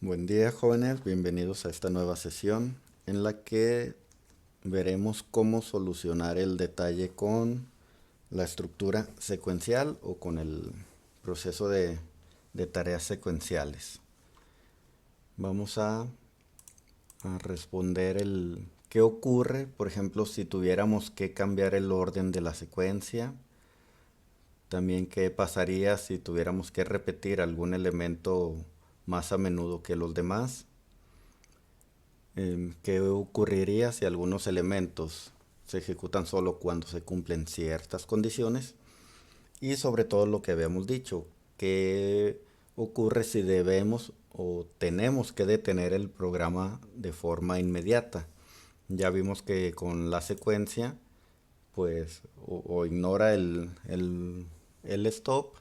Buen día, jóvenes, bienvenidos a esta nueva sesión en la que veremos cómo solucionar el detalle con la estructura secuencial o con el proceso de tareas secuenciales. Vamos a responder el qué ocurre, por ejemplo, si tuviéramos que cambiar el orden de la secuencia. También qué pasaría si tuviéramos que repetir algún elemento más a menudo que los demás. ¿Qué ocurriría si algunos elementos se ejecutan solo cuando se cumplen ciertas condiciones? Y sobre todo lo que habíamos dicho, ¿qué ocurre si debemos o tenemos que detener el programa de forma inmediata? Ya vimos que con la secuencia, pues o ignora el stop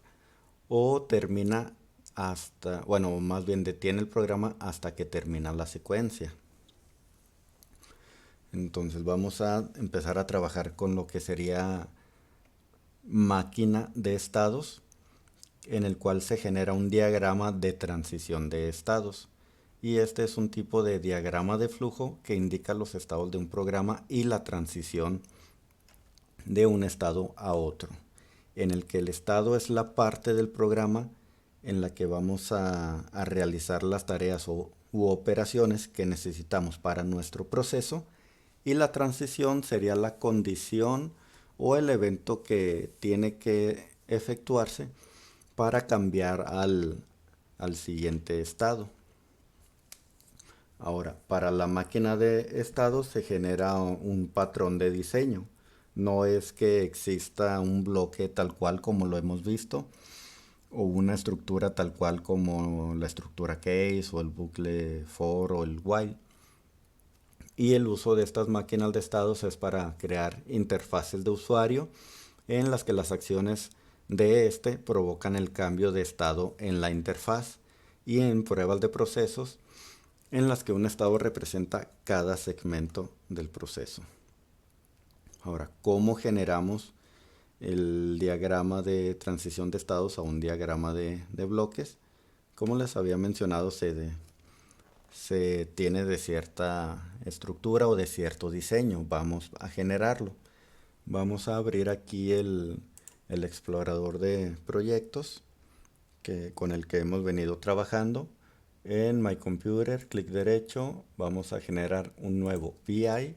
o termina hasta, bueno, más bien detiene el programa hasta que termina la secuencia. Entonces vamos a empezar a trabajar con lo que sería máquina de estados, en el cual se genera un diagrama de transición de estados. Y este es un tipo de diagrama de flujo que indica los estados de un programa y la transición de un estado a otro, en el que el estado es la parte del programa en la que vamos a realizar las tareas u operaciones que necesitamos para nuestro proceso, y la transición sería la condición o el evento que tiene que efectuarse para cambiar al siguiente estado. Ahora, para la máquina de estados se genera un patrón de diseño. No es que exista un bloque tal cual como lo hemos visto, o una estructura tal cual como la estructura case o el bucle for o el while. Y el uso de estas máquinas de estados es para crear interfaces de usuario en las que las acciones de este provocan el cambio de estado en la interfaz, y en pruebas de procesos en las que un estado representa cada segmento del proceso. Ahora, ¿cómo generamos el diagrama de transición de estados a un diagrama de bloques? Como les había mencionado, se tiene de cierta estructura o de cierto diseño. Vamos a generarlo. Vamos a abrir aquí el explorador de proyectos con el que hemos venido trabajando. En My Computer, clic derecho, vamos a generar un nuevo VI.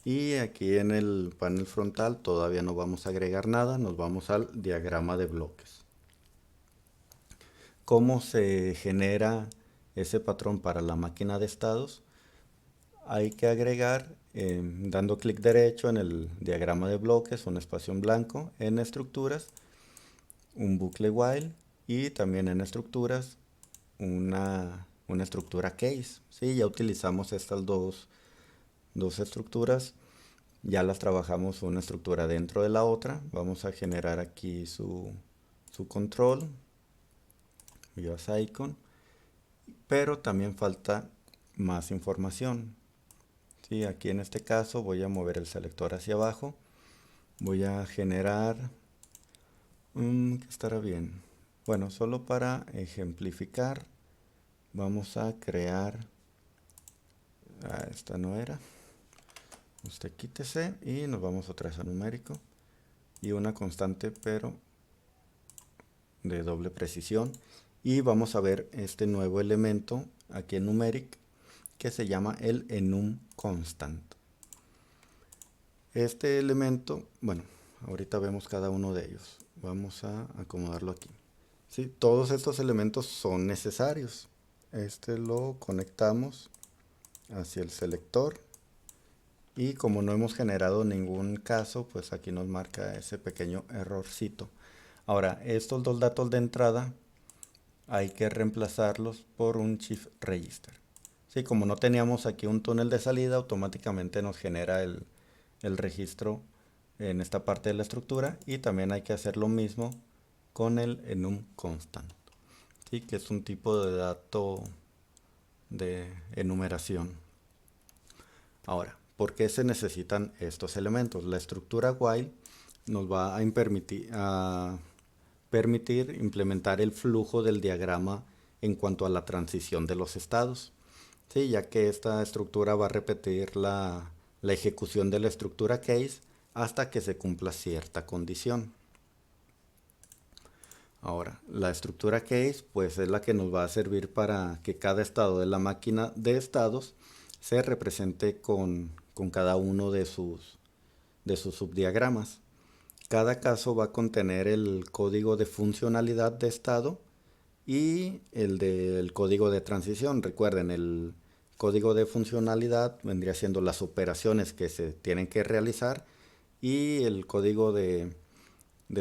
Y aquí en el panel frontal todavía no vamos a agregar nada, nos vamos al diagrama de bloques. ¿Cómo se genera ese patrón para la máquina de estados? Hay que agregar, dando clic derecho en el diagrama de bloques, un espacio en blanco, en estructuras, un bucle while, y también en estructuras una estructura case. Sí, ya utilizamos estas dos estructuras, ya las trabajamos una estructura dentro de la otra. Vamos a generar aquí su control, US icon, pero también falta más información. Sí, aquí en este caso voy a mover el selector hacia abajo, voy a generar, que estará bien. Bueno, solo para ejemplificar, vamos a crear, esta no era, usted quítese y nos vamos otra vez a numérico y una constante pero de doble precisión, y vamos a ver este nuevo elemento aquí en numeric que se llama el enum constant. Este elemento, bueno, ahorita vemos cada uno de ellos. Vamos a acomodarlo aquí. Sí, todos estos elementos son necesarios. Este lo conectamos hacia el selector, y como no hemos generado ningún caso, pues aquí nos marca ese pequeño errorcito. Ahora, estos dos datos de entrada hay que reemplazarlos por un shift register. Sí, como no teníamos aquí un túnel de salida, automáticamente nos genera el registro en esta parte de la estructura, y también hay que hacer lo mismo con el enum constant, ¿sí? Que es un tipo de dato de enumeración. Ahora, ¿por qué se necesitan estos elementos? La estructura while nos va a permitir implementar el flujo del diagrama en cuanto a la transición de los estados. Sí, ya que esta estructura va a repetir la ejecución de la estructura case hasta que se cumpla cierta condición. Ahora, la estructura case pues es la que nos va a servir para que cada estado de la máquina de estados se represente con cada uno de sus subdiagramas. Cada caso va a contener el código de funcionalidad de estado y el del código de transición. Recuerden, el código de funcionalidad vendría siendo las operaciones que se tienen que realizar y el código de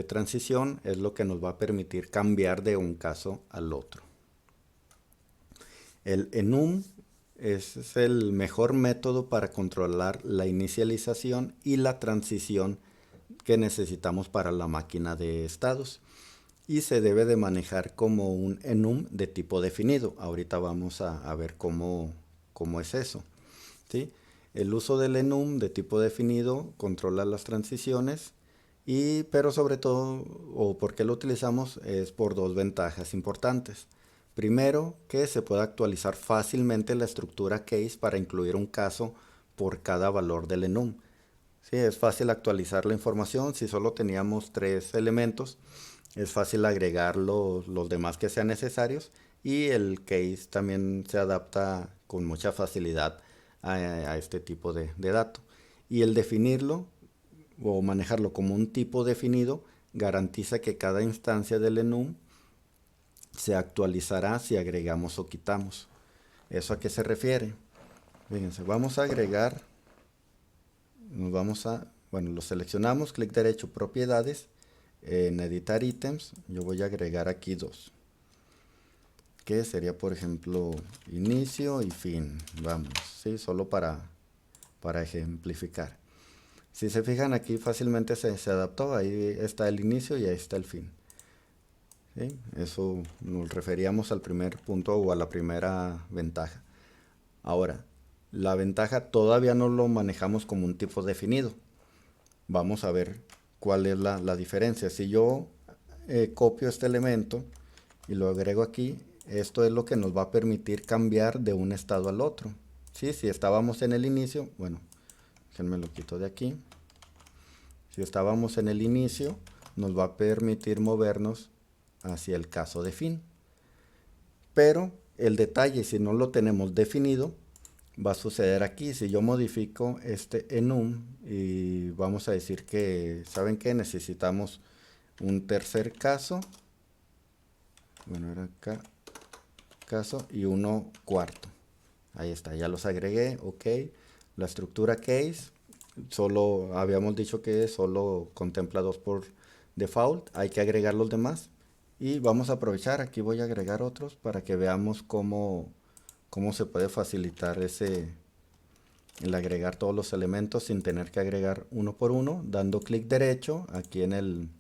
transición es lo que nos va a permitir cambiar de un caso al otro. El enum es el mejor método para controlar la inicialización y la transición que necesitamos para la máquina de estados y se debe de manejar como un enum de tipo definido. Ahorita vamos a ver cómo es eso, ¿sí? El uso del enum de tipo definido controla las transiciones pero sobre todo, o por qué lo utilizamos, es por dos ventajas importantes. Primero, que se puede actualizar fácilmente la estructura case para incluir un caso por cada valor del enum. Sí, es fácil actualizar la información. Si solo teníamos 3 elementos, es fácil agregar los demás que sean necesarios y el case también se adapta con mucha facilidad a este tipo de dato. Y el definirlo o manejarlo como un tipo definido garantiza que cada instancia del enum se actualizará si agregamos o quitamos. ¿Eso a qué se refiere? Fíjense, vamos a agregar, bueno, lo seleccionamos, clic derecho, propiedades, en editar ítems, yo voy a agregar aquí 2, que sería por ejemplo inicio y fin, vamos, ¿sí? Solo para ejemplificar. Si se fijan aquí fácilmente se adaptó, ahí está el inicio y ahí está el fin. ¿Sí? Eso nos referíamos al primer punto o a la primera ventaja. Ahora, la ventaja todavía no lo manejamos como un tipo definido. Vamos a ver cuál es la diferencia. Si yo copio este elemento y lo agrego aquí, esto es lo que nos va a permitir cambiar de un estado al otro. ¿Sí? Si estábamos en el inicio, bueno, déjenme lo quito de aquí. Si estábamos en el inicio, nos va a permitir movernos hacia el caso de fin. Pero el detalle, si no lo tenemos definido, va a suceder aquí. Si yo modifico este enum y vamos a decir que, ¿saben qué? Necesitamos un tercer caso. Bueno, era acá, caso y uno cuarto. Ahí está, ya los agregué, ok. La estructura case, solo habíamos dicho que solo contempla 2 por default, hay que agregar los demás. Y vamos a aprovechar, aquí voy a agregar otros para que veamos cómo se puede facilitar el agregar todos los elementos sin tener que agregar uno por uno, dando clic derecho aquí en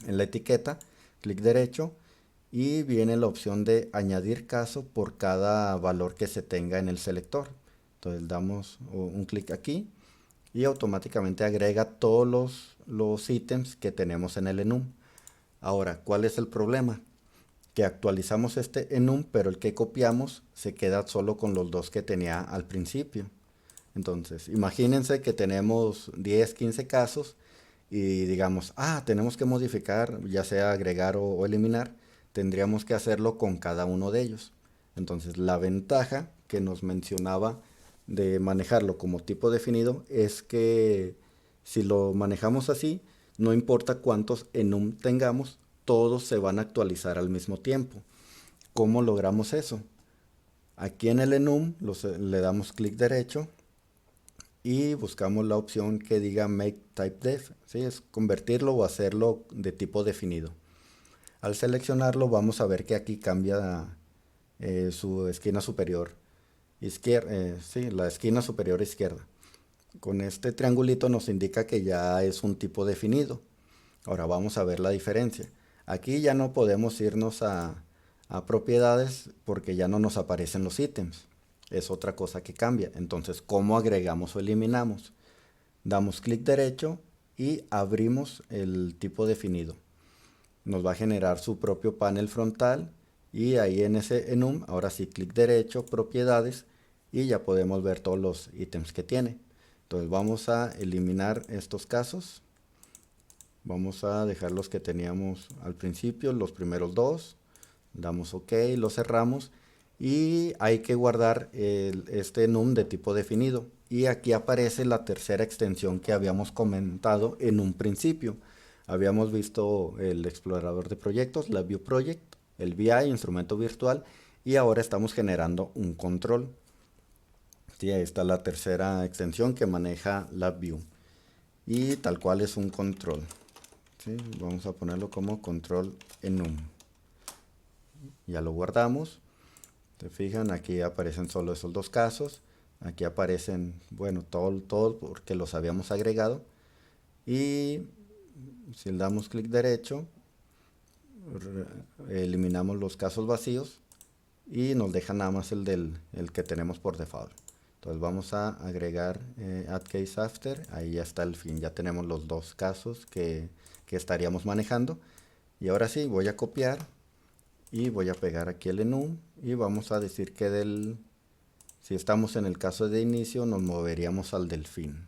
la etiqueta, clic derecho y viene la opción de añadir caso por cada valor que se tenga en el selector. Entonces damos un clic aquí y automáticamente agrega todos los ítems que tenemos en el enum. Ahora, ¿cuál es el problema? Que actualizamos este enum, pero el que copiamos se queda solo con los 2 que tenía al principio. Entonces, imagínense que tenemos 10, 15 casos y digamos, tenemos que modificar, ya sea agregar o eliminar, tendríamos que hacerlo con cada uno de ellos. Entonces, la ventaja que nos mencionaba de manejarlo como tipo definido es que si lo manejamos así, no importa cuántos enum tengamos, todos se van a actualizar al mismo tiempo. ¿Cómo logramos eso? Aquí en el enum le damos clic derecho y buscamos la opción que diga Make Type Def, ¿sí? Es convertirlo o hacerlo de tipo definido. Al seleccionarlo vamos a ver que aquí cambia su esquina superior izquierda, sí, la esquina superior izquierda. Con este triangulito nos indica que ya es un tipo definido. Ahora vamos a ver la diferencia. Aquí ya no podemos irnos a propiedades porque ya no nos aparecen los ítems. Es otra cosa que cambia. Entonces, ¿cómo agregamos o eliminamos? Damos clic derecho y abrimos el tipo definido. Nos va a generar su propio panel frontal Y ahí en ese enum, ahora sí clic derecho, propiedades, y ya podemos ver todos los ítems que tiene. Entonces vamos a eliminar estos casos. Vamos a dejar los que teníamos al principio, los primeros dos. Damos OK, lo cerramos. Y hay que guardar este enum de tipo definido. Y aquí aparece la tercera extensión que habíamos comentado en un principio. Habíamos visto el explorador de proyectos, la View Project, el VI, instrumento virtual, y ahora estamos generando un control. Sí, ahí está la tercera extensión que maneja la View. Y tal cual es un control. ¿Sí? Vamos a ponerlo como control enum. Ya lo guardamos. Se fijan, aquí aparecen solo esos dos casos. Aquí aparecen, bueno, todo porque los habíamos agregado. Y si le damos clic derecho, eliminamos los casos vacíos y nos deja nada más el que tenemos por default. Entonces vamos a agregar add case after, ahí ya está el fin, ya tenemos los dos casos que estaríamos manejando. Y ahora sí, voy a copiar y voy a pegar aquí el enum y vamos a decir que si estamos en el caso de inicio nos moveríamos al del fin.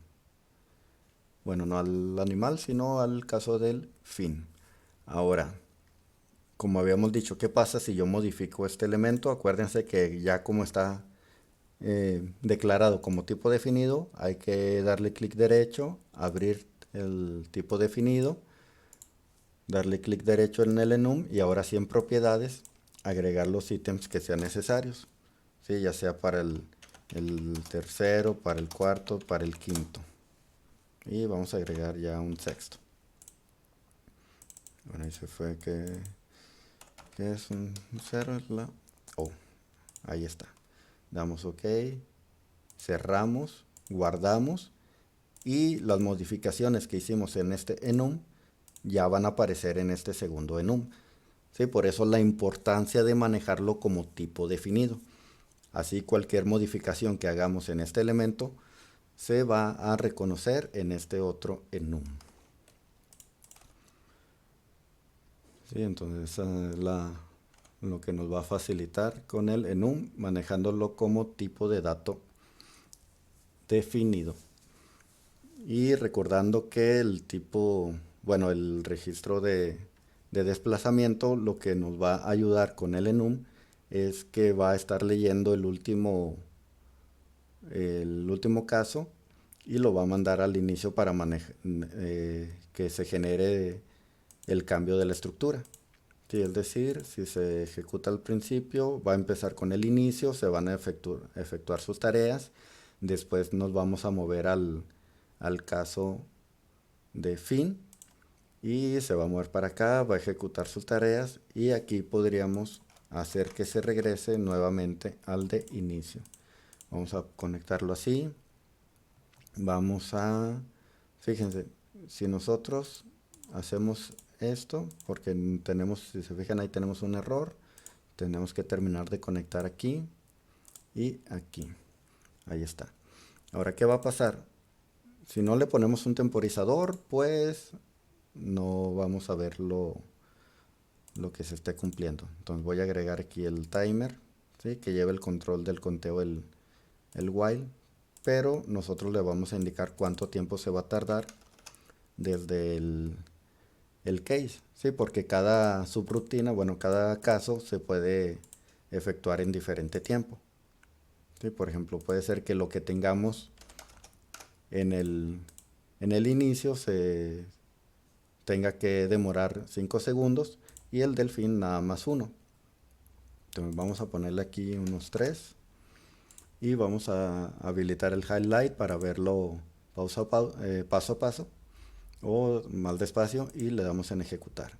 Bueno, no al animal, sino al caso del fin. Ahora, como habíamos dicho, ¿qué pasa si yo modifico este elemento? Acuérdense que ya como está declarado como tipo definido, hay que darle clic derecho, abrir el tipo definido, darle clic derecho en el enum y ahora sí en propiedades, agregar los ítems que sean necesarios, ¿sí? Ya sea para el tercero, para el cuarto, para el quinto. Y vamos a agregar ya un sexto. Bueno, ahí se fue que es un 0, oh, ahí está. Damos OK, cerramos, guardamos y las modificaciones que hicimos en este enum ya van a aparecer en este segundo enum. ¿Sí? Por eso la importancia de manejarlo como tipo definido. Así cualquier modificación que hagamos en este elemento se va a reconocer en este otro enum. ¿Sí? Entonces esa es lo que nos va a facilitar con el enum, manejándolo como tipo de dato definido. Y recordando que el tipo, bueno, el registro de desplazamiento, lo que nos va a ayudar con el enum es que va a estar leyendo el último caso y lo va a mandar al inicio para que se genere el cambio de la estructura. Sí, es decir, si se ejecuta al principio, va a empezar con el inicio, se van a efectuar sus tareas, después nos vamos a mover al caso de fin y se va a mover para acá, va a ejecutar sus tareas y aquí podríamos hacer que se regrese nuevamente al de inicio. Vamos a conectarlo así. Vamos a, fíjense, si nosotros hacemos esto, porque tenemos, si se fijan ahí tenemos un error, tenemos que terminar de conectar aquí y aquí. Ahí está. Ahora, ¿qué va a pasar? Si no le ponemos un temporizador, pues no vamos a ver lo que se esté cumpliendo. Entonces voy a agregar aquí el timer, ¿sí? Que lleva el control del conteo, el while, pero nosotros le vamos a indicar cuánto tiempo se va a tardar desde el case, ¿sí? Porque cada subrutina, bueno, cada caso se puede efectuar en diferente tiempo. ¿Sí? Por ejemplo, puede ser que lo que tengamos en el inicio se tenga que demorar 5 segundos y el del fin nada más 1. Entonces vamos a ponerle aquí unos 3 y vamos a habilitar el highlight para verlo paso a paso o más despacio y le damos en ejecutar.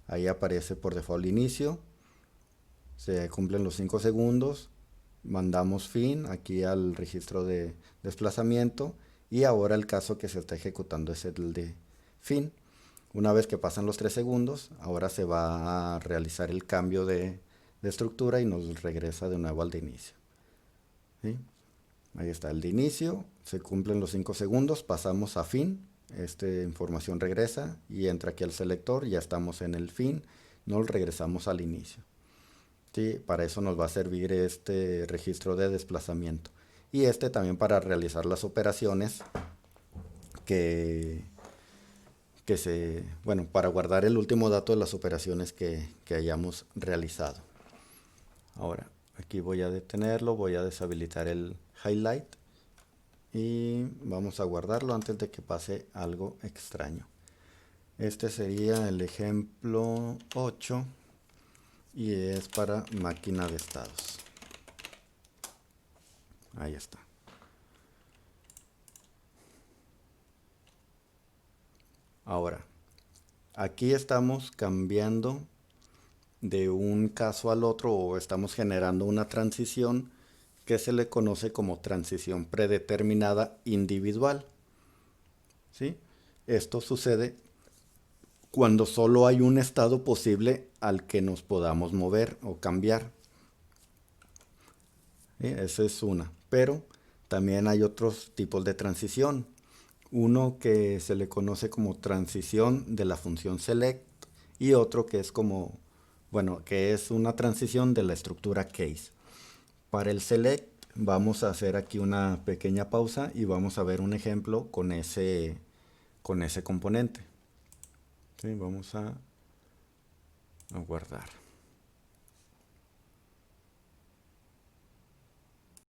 Ahí aparece por default inicio, se cumplen los 5 segundos, mandamos fin aquí al registro de desplazamiento y ahora el caso que se está ejecutando es el de fin. Una vez que pasan los 3 segundos, ahora se va a realizar el cambio de estructura y nos regresa de nuevo al de inicio. ¿Sí? Ahí está el de inicio, se cumplen los 5 segundos, pasamos a fin, esta información regresa y entra aquí al selector, ya estamos en el fin, nos regresamos al inicio. Sí, para eso nos va a servir este registro de desplazamiento. Y este también para realizar las operaciones que, bueno, para guardar el último dato de las operaciones que hayamos realizado. Ahora, aquí voy a detenerlo, voy a deshabilitar el highlight y vamos a guardarlo antes de que pase algo extraño. Este sería el ejemplo 8 y es para máquina de estados. Ahí está. Ahora, aquí estamos cambiando de un caso al otro o estamos generando una transición que se le conoce como transición predeterminada individual. ¿Sí? Esto sucede cuando solo hay un estado posible al que nos podamos mover o cambiar. ¿Sí? Esa es una. Pero también hay otros tipos de transición. Uno que se le conoce como transición de la función select y otro que es como, bueno, que es una transición de la estructura case. Para el select vamos a hacer aquí una pequeña pausa y vamos a ver un ejemplo con ese componente. ¿Sí? Vamos a guardar.